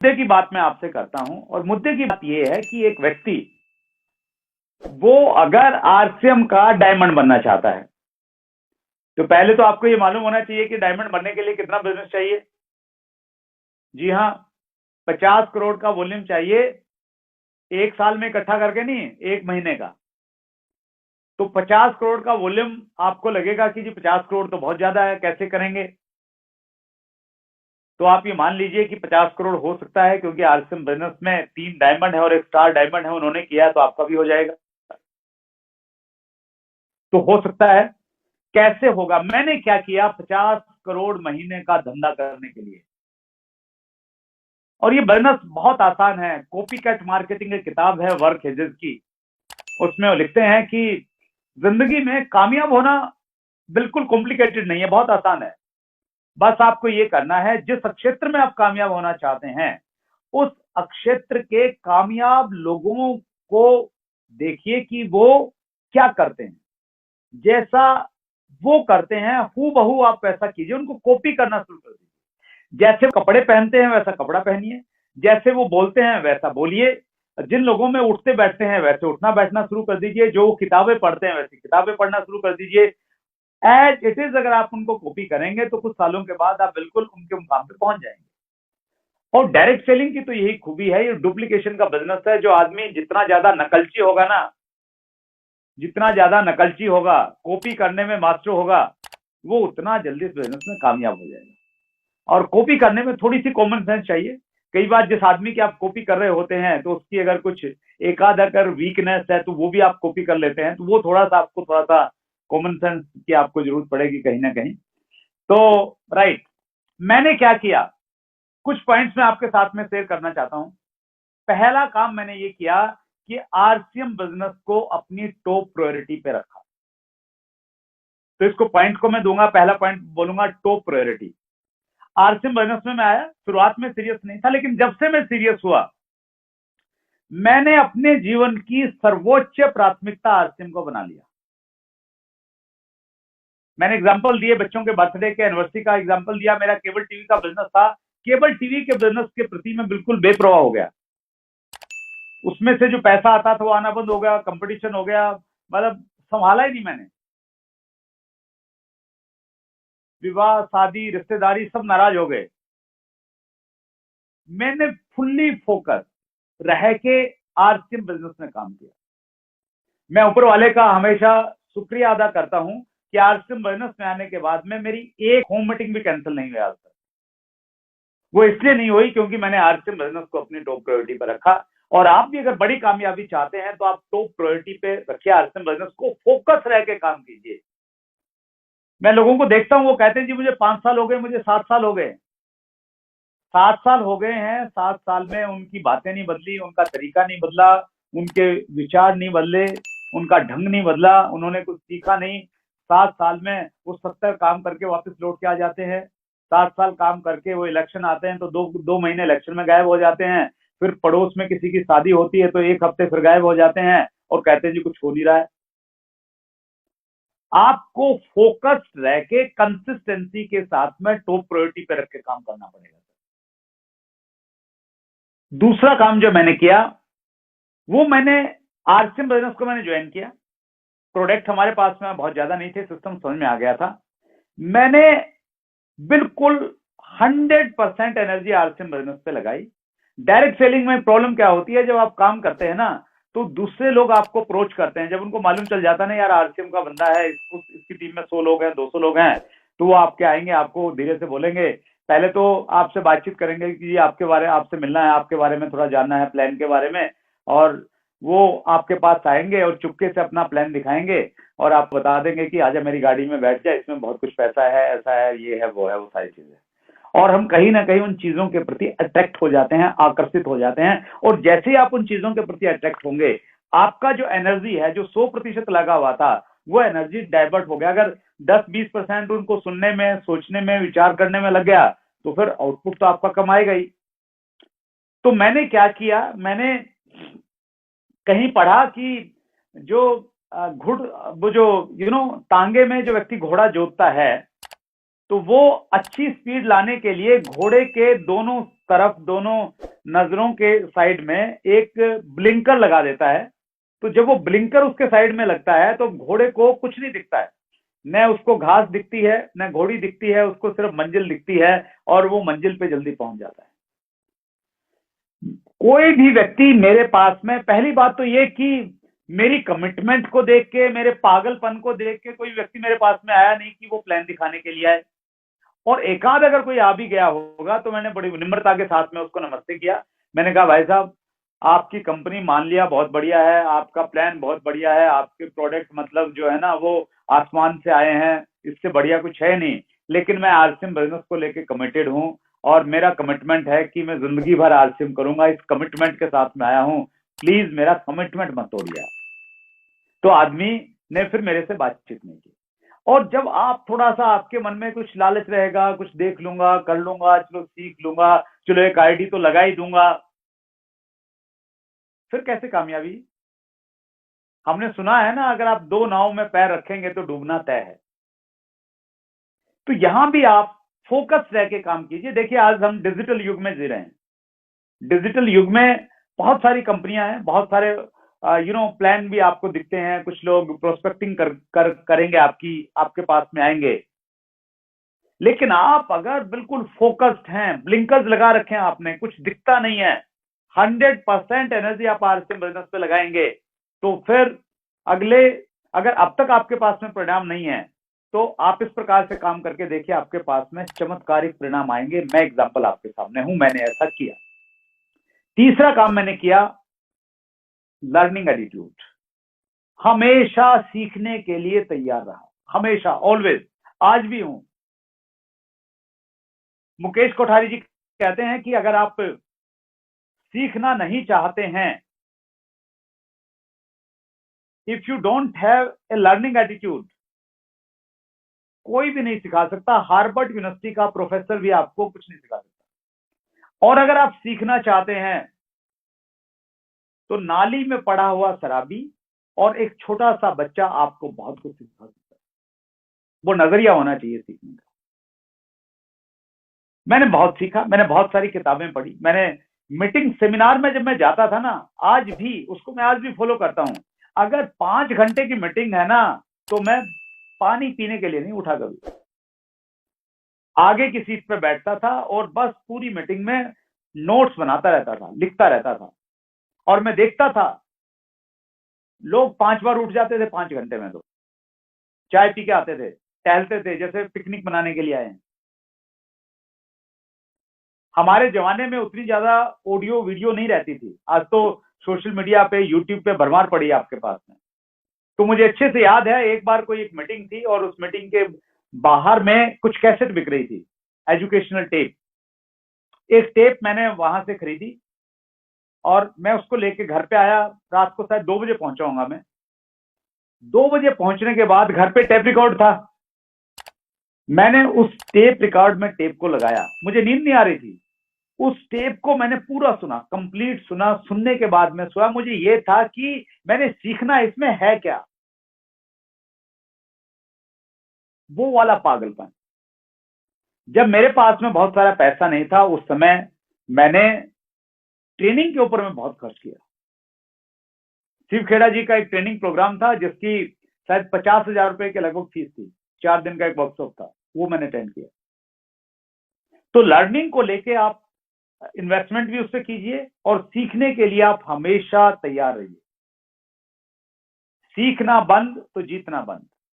मुद्दे की बात मैं आपसे करता हूं, और मुद्दे की बात यह है कि एक व्यक्ति वो अगर आरसीएम का डायमंड बनना चाहता है, तो पहले तो आपको ये मालूम होना चाहिए कि डायमंड बनने के लिए कितना बिजनेस चाहिए। जी हाँ, 50 करोड़ का वॉल्यूम चाहिए, एक साल में इकट्ठा करके नहीं, एक महीने का। तो 50 करोड़ का वॉल्यूम आपको लगेगा कि जी 50 करोड़ तो बहुत ज्यादा है, कैसे करेंगे? तो आप ये मान लीजिए कि 50 करोड़ हो सकता है, क्योंकि आरसीएम बिजनेस में 3 डायमंड है और एक स्टार डायमंड है, उन्होंने किया है, तो आपका भी हो जाएगा। तो हो सकता है। कैसे होगा? मैंने क्या किया, 50 करोड़ महीने का धंधा करने के लिए, और ये बिजनेस बहुत आसान है। कॉपी कैट मार्केटिंग एक किताब है वर्क हेजेस की, उसमें वो लिखते हैं कि जिंदगी में कामयाब होना बिल्कुल कॉम्प्लिकेटेड नहीं है, बहुत आसान है। बस आपको ये करना है, जिस क्षेत्र में आप कामयाब होना चाहते हैं उस क्षेत्र के कामयाब लोगों को देखिए कि वो क्या करते हैं, जैसा वो करते हैं हूबहू आप वैसा कीजिए, उनको कॉपी करना शुरू कर दीजिए। जैसे वो कपड़े पहनते हैं वैसा कपड़ा पहनिए, जैसे वो बोलते हैं वैसा बोलिए, जिन लोगों में उठते बैठते हैं वैसे उठना बैठना शुरू कर दीजिए, जो किताबें पढ़ते हैं वैसी किताबें पढ़ना शुरू कर दीजिए। एज इट इज अगर आप उनको कॉपी करेंगे तो कुछ सालों के बाद आप बिल्कुल उनके मुकाम पे पहुंच जाएंगे। और डायरेक्ट सेलिंग की तो यही खूबी है, ये डुप्लीकेशन का बिजनेस है। जो आदमी जितना ज्यादा नकलची होगा ना, जितना ज्यादा नकलची होगा, कॉपी करने में मास्टर होगा, वो उतना जल्दी इस बिजनेस में कामयाब हो जाएगा। और कॉपी करने में थोड़ी सी कॉमन सेंस चाहिए। कई बार जिस आदमी की आप कॉपी कर रहे होते हैं तो उसकी अगर कुछ एक आध अगर वीकनेस है तो वो भी आप कॉपी कर लेते हैं, तो वो आपको थोड़ा सा कॉमन सेंस की आपको जरूरत पड़ेगी कहीं ना कहीं। तो राइट, मैंने क्या किया, कुछ पॉइंट्स मैं आपके साथ में शेयर करना चाहता हूं। पहला काम मैंने ये किया कि आरसीएम बिजनेस को अपनी टॉप प्रायोरिटी पे रखा। तो इसको पॉइंट को मैं दूंगा, पहला पॉइंट बोलूंगा टॉप प्रायोरिटी। आरसीएम बिजनेस में मैं आया, शुरुआत में सीरियस नहीं था, लेकिन जब से मैं सीरियस हुआ, मैंने अपने जीवन की सर्वोच्च प्राथमिकता आरसीएम को बना लिया। मैंने एग्जांपल दिए, बच्चों के बर्थडे के एनिवर्सरी का एग्जांपल दिया। मेरा केबल टीवी का बिजनेस था, केबल टीवी के बिजनेस के प्रति मैं बिल्कुल बेपरवाह हो गया। उसमें से जो पैसा आता था वो आना बंद हो गया, कंपटीशन हो गया, मतलब संभाला ही नहीं मैंने। विवाह, शादी, रिश्तेदारी सब नाराज हो गए। मैंने फुल्ली फोकस रह के आरसीएम बिजनेस में काम किया। मैं ऊपर वाले का हमेशा शुक्रिया अदा करता हूं कि आरसीएम बिजनेस में आने के बाद में मेरी एक होम मीटिंग भी कैंसिल नहीं हुई आज तक। वो इसलिए नहीं हुई क्योंकि मैंने आरसीएम बिजनेस को अपनी टॉप प्रायोरिटी पर रखा। और आप भी अगर बड़ी कामयाबी चाहते हैं तो आप टॉप प्रायोरिटी पे रखिए आरसीएम बिजनेस को, फोकस रह के काम कीजिए। मैं लोगों को देखता हूं, वो कहते हैं जी मुझे 5 साल हो गए, मुझे 7 साल हो गए। 7 साल हो गए हैं, 7 साल में उनकी बातें नहीं बदली, उनका तरीका नहीं बदला, उनके विचार नहीं बदले, उनका ढंग नहीं बदला, उन्होंने कुछ सीखा नहीं। 7 साल में वो 70 काम करके वापस लौट के आ जाते हैं। 7 साल काम करके वो इलेक्शन आते हैं तो दो महीने इलेक्शन में गायब हो जाते हैं। फिर पड़ोस में किसी की शादी होती है तो 1 हफ्ते फिर गायब हो जाते हैं और कहते हैं जी कुछ हो नहीं रहा है। आपको फोकस्ड रह के कंसिस्टेंसी के साथ में टॉप प्रायोरिटी पे रख के काम करना पड़ेगा। दूसरा काम जो मैंने किया वो मैंने आरसीएम बिजनेस को मैंने ज्वाइन किया। प्रोडक्ट हमारे पास में बहुत ज्यादा नहीं थे, सिस्टम समझ में आ गया था। मैंने बिल्कुल 100% एनर्जी आरसीएम बिजनेस पे लगाई। डायरेक्ट सेलिंग में प्रॉब्लम क्या होती है, जब आप काम करते हैं ना तो दूसरे लोग आपको अप्रोच करते हैं। जब उनको मालूम चल जाता है ना यार आरसीएम का बंदा है, इसकी टीम में 100 लोग हैं, 200 लोग हैं, तो वो आपके आएंगे, आपको धीरे से बोलेंगे, पहले तो आपसे बातचीत करेंगे कि आपके बारे में, आपसे मिलना है, आपके बारे में थोड़ा जानना है, प्लान के बारे में। और वो आपके पास आएंगे और चुपके से अपना प्लान दिखाएंगे और आप बता देंगे कि आजा मेरी गाड़ी में बैठ जाए, इसमें बहुत कुछ पैसा है, ऐसा है, ये है, वो सारी चीजें। और हम कहीं ना कहीं उन चीजों के प्रति अट्रैक्ट हो जाते हैं, आकर्षित हो जाते हैं। और जैसे ही आप उन चीजों के प्रति अट्रैक्ट होंगे, आपका जो एनर्जी है, जो 100% लगा हुआ था, वो एनर्जी डाइवर्ट हो गया। अगर 10-20% उनको सुनने में, सोचने में, विचार करने में लग गया तो फिर आउटपुट तो आपका कम आएगा ही। तो मैंने क्या किया, मैंने कहीं पढ़ा कि जो वो जो टांगे में जो व्यक्ति घोड़ा जोतता है, तो वो अच्छी स्पीड लाने के लिए घोड़े के दोनों तरफ, दोनों नजरों के साइड में एक ब्लिंकर लगा देता है। तो जब वो ब्लिंकर उसके साइड में लगता है तो घोड़े को कुछ नहीं दिखता है, न उसको घास दिखती है न घोड़ी दिखती है, उसको सिर्फ मंजिल दिखती है और वो मंजिल पे जल्दी पहुंच जाता है। कोई भी व्यक्ति मेरे पास में, पहली बात तो ये कि मेरी कमिटमेंट को देख के, मेरे पागलपन को देख के कोई व्यक्ति मेरे पास में आया नहीं कि वो प्लान दिखाने के लिए आए। और एकाध अगर कोई आ भी गया होगा तो मैंने बड़ी निम्रता के साथ में उसको नमस्ते किया। मैंने कहा भाई साहब, आपकी कंपनी मान लिया बहुत बढ़िया है, आपका प्लान बहुत बढ़िया है, आपके प्रोडक्ट मतलब जो है ना वो आसमान से आए हैं, इससे बढ़िया कुछ है नहीं, लेकिन मैं आरसीएम बिजनेस को लेके कमिटेड हूं और मेरा कमिटमेंट है कि मैं जिंदगी भर आरसीएम करूंगा, इस कमिटमेंट के साथ में आया हूं, प्लीज मेरा कमिटमेंट मत तोड़िए। तो आदमी ने फिर मेरे से बातचीत नहीं की। और जब आप थोड़ा सा, आपके मन में कुछ लालच रहेगा, कुछ देख लूंगा, कर लूंगा, चलो सीख लूंगा, चलो एक आईडी तो लगा ही दूंगा, फिर कैसे कामयाबी? हमने सुना है ना, अगर आप दो नाव में पैर रखेंगे तो डूबना तय है। तो यहां भी आप फोकस रह के काम कीजिए। देखिए आज हम डिजिटल युग में जी रहे हैं। डिजिटल युग में बहुत सारी कंपनियां हैं, बहुत सारे प्लान भी आपको दिखते हैं, कुछ लोग प्रोस्पेक्टिंग करेंगे, आपके पास में आएंगे। लेकिन आप अगर बिल्कुल फोकस्ड हैं, ब्लिंकर्स लगा रखे हैं आपने, कुछ दिखता नहीं है, 100% एनर्जी आप आरसीएम बिजनेस पे लगाएंगे, तो फिर अगर अब तक आपके पास में परिणाम नहीं है तो आप इस प्रकार से काम करके देखिए, आपके पास में चमत्कारिक परिणाम आएंगे। मैं एग्जांपल आपके सामने हूं, मैंने ऐसा किया। तीसरा काम मैंने किया, लर्निंग एटीट्यूड। हमेशा सीखने के लिए तैयार रहा, हमेशा, ऑलवेज, आज भी हूं। मुकेश कोठारी जी कहते हैं कि अगर आप सीखना नहीं चाहते हैं, if you don't have a learning attitude, कोई भी नहीं सिखा सकता। हार्वर्ड यूनिवर्सिटी का प्रोफेसर भी आपको कुछ नहीं सिखा सकता। और अगर आप सीखना चाहते हैं तो नाली में पड़ा हुआ शराबी और एक छोटा सा बच्चा आपको बहुत कुछ सिखा सकता है। वो नजरिया होना चाहिए सीखने का। मैंने बहुत सीखा, मैंने बहुत सारी किताबें पढ़ी, मैंने मीटिंग सेमिनार में जब मैं जाता था ना, आज भी उसको मैं आज भी फॉलो करता हूं। अगर 5 घंटे की मीटिंग है ना तो मैं पानी पीने के लिए नहीं उठा कभी, आगे की सीट पे बैठता था और बस पूरी मीटिंग में नोट्स बनाता रहता था, लिखता रहता था। और मैं देखता था लोग 5 बार उठ जाते थे 5 घंटे में, तो चाय पी के आते थे, टहलते थे जैसे पिकनिक मनाने के लिए आए हैं। हमारे जमाने में उतनी ज्यादा ऑडियो वीडियो नहीं रहती थी, आज तो सोशल मीडिया पे, यूट्यूब पे भरमार पड़ी है आपके पास में। तो मुझे अच्छे से याद है, एक बार कोई एक मीटिंग थी और उस मीटिंग के बाहर में कुछ कैसेट बिक रही थी, एजुकेशनल टेप। एक टेप मैंने वहां से खरीदी और मैं उसको लेके घर पे आया। रात को शायद 2 बजे पहुंचा होऊंगा मैं। 2 बजे पहुंचने के बाद घर पे टेप रिकॉर्ड था। मैंने उस टेप रिकॉर्ड में टेप को लगाया, मुझे नींद नहीं आ रही थी। उस टेप को मैंने पूरा सुना, कंप्लीट सुना। सुनने के बाद में सोया, मुझे ये था कि मैंने सीखना इसमें है क्या, वो वाला पागलपन। जब मेरे पास में बहुत सारा पैसा नहीं था उस समय, मैंने ट्रेनिंग के ऊपर में बहुत खर्च किया। शिव खेड़ा जी का एक ट्रेनिंग प्रोग्राम था जिसकी शायद 50,000 रुपए के लगभग फीस थी। 4 दिन का एक वर्कशॉप था, वो मैंने अटेंड किया। तो लर्निंग को लेके आप इन्वेस्टमेंट भी उससे कीजिए और सीखने के लिए आप हमेशा तैयार रहिए। सीखना बंद तो जीतना बंद।